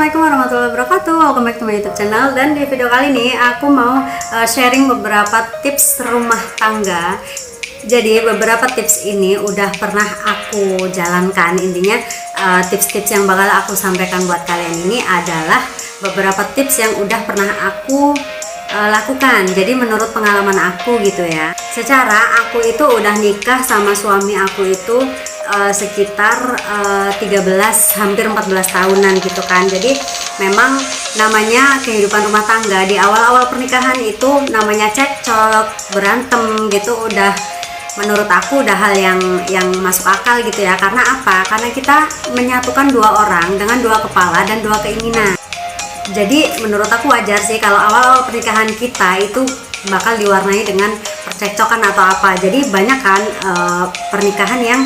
Assalamualaikum warahmatullahi wabarakatuh. Welcome back to my YouTube channel. Dan di video kali ini aku mau sharing beberapa tips rumah tangga. Jadi beberapa tips ini udah pernah aku jalankan. Intinya tips-tips yang bakal aku sampaikan buat kalian ini adalah beberapa tips yang udah pernah aku lakukan. Jadi menurut pengalaman aku gitu ya. Secara aku itu udah nikah sama suami aku itu sekitar 13 hampir 14 tahunan gitu kan. Jadi memang namanya kehidupan rumah tangga di awal-awal pernikahan itu namanya cekcok, berantem gitu, udah menurut aku udah hal yang masuk akal gitu ya. Karena apa? Karena kita menyatukan dua orang dengan dua kepala dan dua keinginan. Jadi menurut aku wajar sih kalau awal-awal pernikahan kita itu bakal diwarnai dengan percekcokan atau apa. Jadi banyak kan pernikahan yang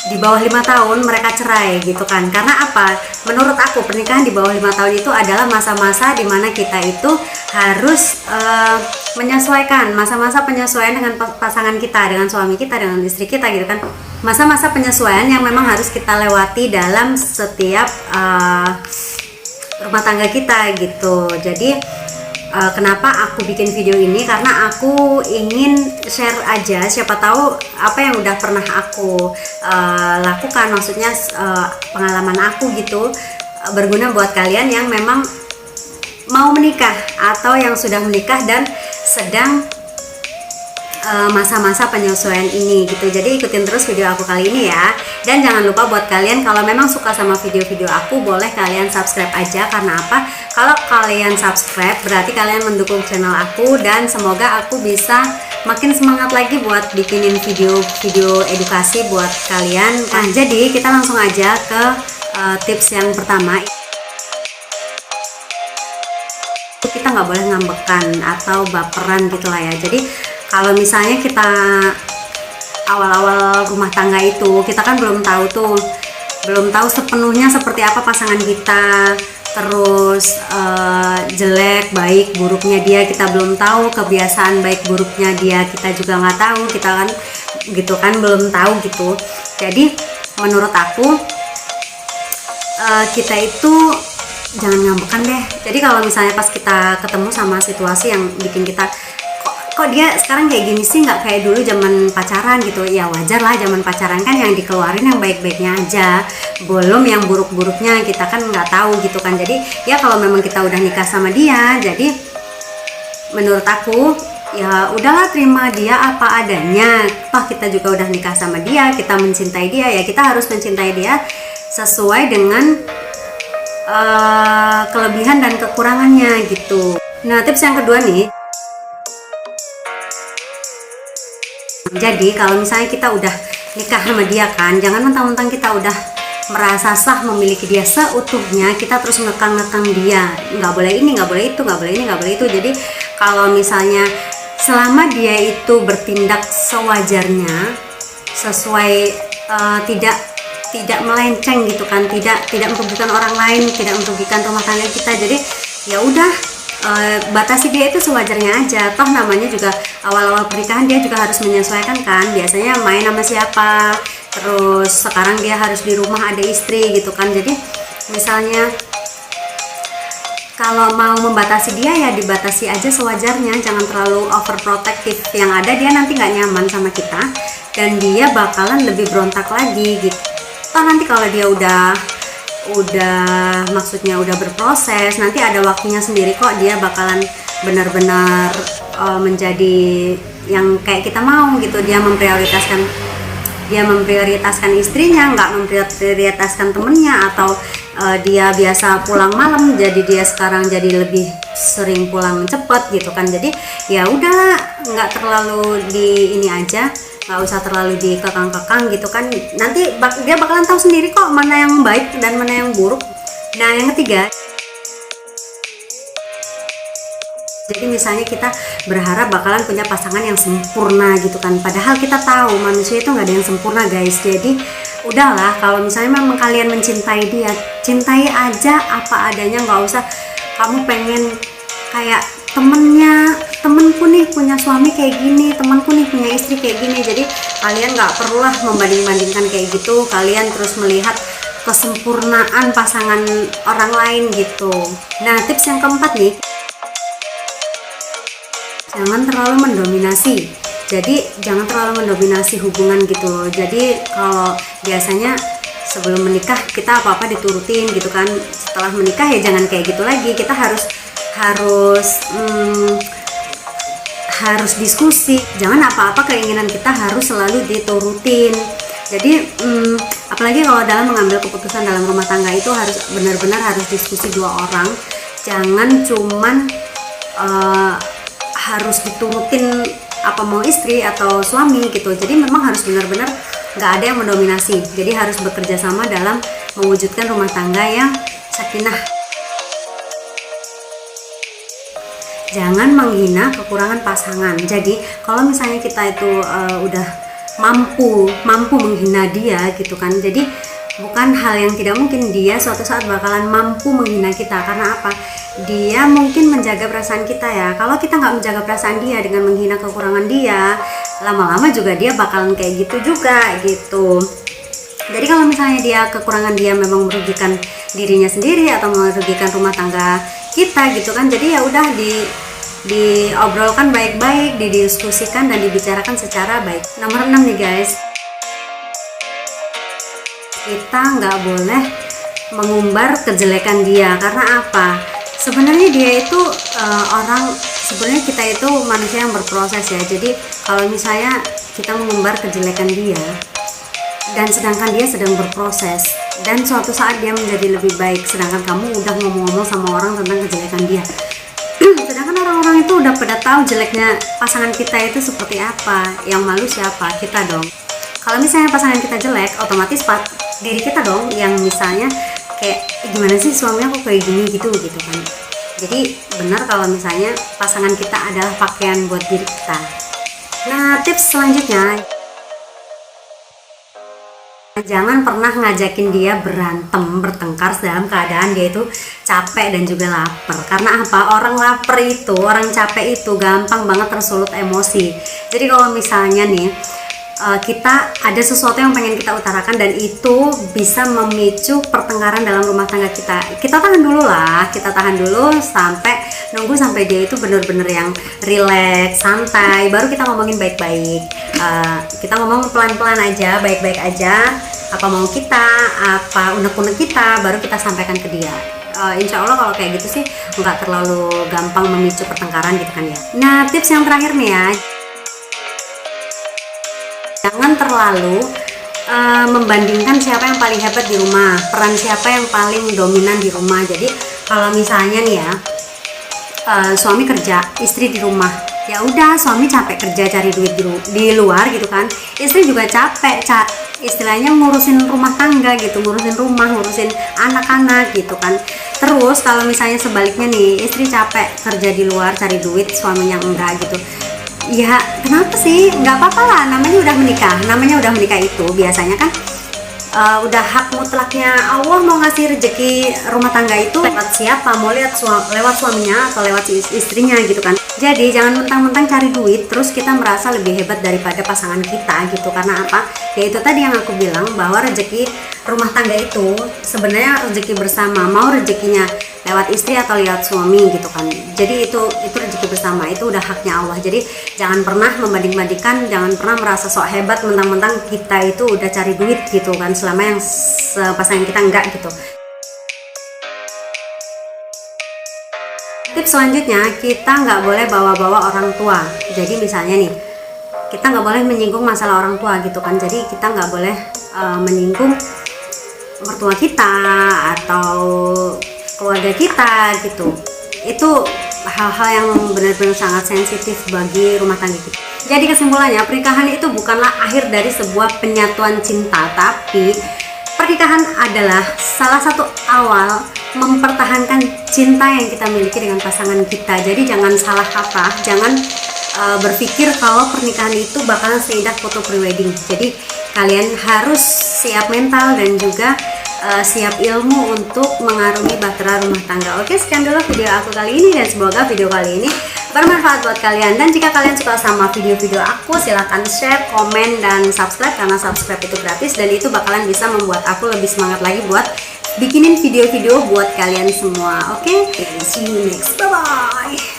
di bawah 5 tahun mereka cerai gitu kan. Karena apa? Menurut aku pernikahan di bawah 5 tahun itu adalah masa-masa dimana kita itu harus menyesuaikan, masa-masa penyesuaian dengan pasangan kita, dengan suami kita, dengan istri kita gitu kan. Masa-masa penyesuaian yang memang harus kita lewati dalam setiap rumah tangga kita gitu. Jadi kenapa aku bikin video ini, karena aku ingin share aja, siapa tahu apa yang udah pernah aku lakukan, maksudnya pengalaman aku gitu, berguna buat kalian yang memang mau menikah atau yang sudah menikah dan sedang masa-masa penyesuaian ini gitu. Jadi ikutin terus video aku kali ini ya. Dan jangan lupa buat kalian kalau memang suka sama video-video aku, boleh kalian subscribe aja. Karena apa? Kalau kalian subscribe berarti kalian mendukung channel aku, dan semoga aku bisa makin semangat lagi buat bikinin video-video edukasi buat kalian. Nah, jadi kita langsung aja ke tips yang pertama. Kita nggak boleh ngambekan atau baperan gitu lah ya. Jadi kalau misalnya kita awal-awal rumah tangga itu, kita kan belum tahu sepenuhnya seperti apa pasangan kita, terus jelek baik buruknya dia kita belum tahu, kebiasaan baik buruknya dia kita juga nggak tahu, kita kan gitu kan, belum tahu gitu. Jadi menurut aku kita itu jangan ngambekan deh. Jadi kalau misalnya pas kita ketemu sama situasi yang bikin kita kok dia sekarang kayak gini sih, nggak kayak dulu zaman pacaran gitu, ya wajar lah, zaman pacaran kan yang dikeluarin yang baik-baiknya aja, belum yang buruk-buruknya kita kan nggak tahu gitu kan. Jadi ya kalau memang kita udah nikah sama dia, jadi menurut aku ya udahlah, terima dia apa adanya. Toh kita juga udah nikah sama dia, kita mencintai dia, ya kita harus mencintai dia sesuai dengan kelebihan dan kekurangannya gitu. Nah, tips yang kedua nih, jadi kalau misalnya kita udah nikah sama dia kan, jangan mentang-mentang kita udah merasa sah memiliki dia seutuhnya, kita terus ngekang-ngekang dia, nggak boleh ini, nggak boleh itu, nggak boleh ini, nggak boleh itu. Jadi kalau misalnya selama dia itu bertindak sewajarnya, sesuai, tidak melenceng gitu kan, tidak merugikan orang lain, tidak merugikan rumah tangga kita, jadi ya udah, batasi dia itu sewajarnya aja. Toh namanya juga awal-awal pernikahan, dia juga harus menyesuaikan kan, biasanya main sama siapa, terus sekarang dia harus di rumah ada istri gitu kan. Jadi misalnya kalau mau membatasi dia, ya dibatasi aja sewajarnya, jangan terlalu overprotective, yang ada dia nanti nggak nyaman sama kita dan dia bakalan lebih berontak lagi gitu. Toh nanti kalau dia udah maksudnya udah berproses, nanti ada waktunya sendiri kok, dia bakalan benar-benar menjadi yang kayak kita mau gitu. Dia memprioritaskan istrinya, nggak memprioritaskan temennya, atau dia biasa pulang malam jadi dia sekarang jadi lebih sering pulang cepet gitu kan. Jadi ya udah, nggak terlalu di ini aja, nggak usah terlalu dikekang-kekang gitu kan. Nanti dia bakalan tahu sendiri kok mana yang baik dan mana yang buruk. Nah, yang ketiga, jadi misalnya kita berharap bakalan punya pasangan yang sempurna gitu kan, padahal kita tahu manusia itu nggak ada yang sempurna guys. Jadi udahlah, kalau misalnya memang kalian mencintai dia, cintai aja apa adanya, nggak usah kamu pengen kayak temenku nih punya suami kayak gini, temanku nih punya istri kayak gini. Jadi kalian nggak perlulah membanding-bandingkan kayak gitu. Kalian terus melihat kesempurnaan pasangan orang lain gitu. Nah, tips yang keempat nih, jangan terlalu mendominasi. Jadi jangan terlalu mendominasi hubungan gitu loh. Jadi kalau biasanya sebelum menikah kita apa-apa diturutin gitu kan, setelah menikah ya jangan kayak gitu lagi. Kita harus diskusi. Jangan apa-apa keinginan kita harus selalu diturutin. Jadi apalagi kalau dalam mengambil keputusan dalam rumah tangga itu harus benar-benar harus diskusi dua orang. Jangan cuman harus diturutin apa mau istri atau suami gitu. Jadi memang harus benar-benar nggak ada yang mendominasi. Jadi harus bekerja sama dalam mewujudkan rumah tangga yang sakinah. Jangan menghina kekurangan pasangan. Jadi kalau misalnya kita itu udah mampu menghina dia gitu kan, jadi bukan hal yang tidak mungkin dia suatu saat bakalan mampu menghina kita. Karena apa? Dia mungkin menjaga perasaan kita ya. Kalau kita nggak menjaga perasaan dia dengan menghina kekurangan dia, lama-lama juga dia bakalan kayak gitu juga gitu. Jadi kalau misalnya kekurangan dia memang merugikan dirinya sendiri atau merugikan rumah tangga kita gitu kan, jadi ya udah diobrolkan baik-baik, didiskusikan dan dibicarakan secara baik. Nomor 6 nih guys, kita nggak boleh mengumbar kejelekan dia. Karena apa? Sebenarnya dia itu sebenarnya kita itu manusia yang berproses ya. Jadi kalau misalnya kita mengumbar kejelekan dia dan sedangkan dia sedang berproses dan suatu saat dia menjadi lebih baik, sedangkan kamu udah ngomong-ngomong sama orang tentang kejelekan dia, sedangkan orang-orang itu udah pada tahu jeleknya pasangan kita itu seperti apa, yang malu siapa? Kita dong. Kalau misalnya pasangan kita jelek, otomatis diri kita dong yang misalnya kayak gimana sih suami aku kayak gini gitu kan. Jadi benar kalau misalnya pasangan kita adalah pakaian buat diri kita. Nah, tips selanjutnya, jangan pernah ngajakin dia berantem, bertengkar dalam keadaan dia itu capek dan juga lapar. Karena apa? Orang lapar itu, orang capek itu gampang banget tersulut emosi. Jadi kalau misalnya nih kita ada sesuatu yang pengen kita utarakan dan itu bisa memicu pertengkaran dalam rumah tangga kita tahan dulu lah, kita tahan dulu nunggu sampai dia itu bener-bener yang relax, santai, baru kita ngomongin baik-baik. Kita ngomong pelan-pelan aja, baik-baik aja, apa mau kita, apa unek-unek kita, baru kita sampaikan ke dia. Insya Allah kalau kayak gitu sih nggak terlalu gampang memicu pertengkaran gitu kan ya. Nah, tips yang terakhir nih ya, jangan terlalu membandingkan siapa yang paling hebat di rumah, peran siapa yang paling dominan di rumah. Jadi kalau misalnya nih ya, suami kerja, istri di rumah, ya udah suami capek kerja cari duit di luar gitu kan, istri juga capek istilahnya ngurusin rumah tangga gitu, ngurusin rumah, ngurusin anak-anak gitu kan. Terus kalau misalnya sebaliknya nih, istri capek kerja di luar cari duit, suaminya enggak gitu, ya kenapa sih? Nggak apa-apa lah, namanya udah menikah itu biasanya kan udah hak mutlaknya Allah mau ngasih rezeki rumah tangga itu lewat siapa? Mau lewat suaminya atau lewat istrinya gitu kan. Jadi jangan mentang-mentang cari duit terus kita merasa lebih hebat daripada pasangan kita gitu. Karena apa? Ya itu tadi yang aku bilang, bahwa rezeki rumah tangga itu sebenarnya rezeki bersama, mau rezekinya lewat istri atau lewat suami gitu kan. Jadi itu rezeki bersama, itu udah haknya Allah. Jadi jangan pernah membanding-bandingkan, jangan pernah merasa sok hebat mentang-mentang kita itu udah cari duit gitu kan, selama yang pasangan kita enggak gitu. Tips selanjutnya, kita nggak boleh bawa-bawa orang tua. Jadi misalnya nih, kita nggak boleh menyinggung masalah orang tua gitu kan. Jadi kita nggak boleh menyinggung mertua kita atau keluarga kita gitu. Itu hal-hal yang benar-benar sangat sensitif bagi rumah tangga kita. Jadi kesimpulannya, pernikahan itu bukanlah akhir dari sebuah penyatuan cinta, tapi pernikahan adalah salah satu awal mempertahankan cinta yang kita miliki dengan pasangan kita. Jadi jangan salah kaprah, jangan berpikir kalau pernikahan itu bakalan seindah foto prewedding. Jadi kalian harus siap mental dan juga siap ilmu untuk mengarungi bahtera rumah tangga. Oke, sekian dulu video aku kali ini dan semoga video kali ini bermanfaat buat kalian. Dan jika kalian suka sama video-video aku, silahkan share, komen, dan subscribe, karena subscribe itu gratis dan itu bakalan bisa membuat aku lebih semangat lagi buat bikinin video-video buat kalian semua. Oke, see you next, bye bye.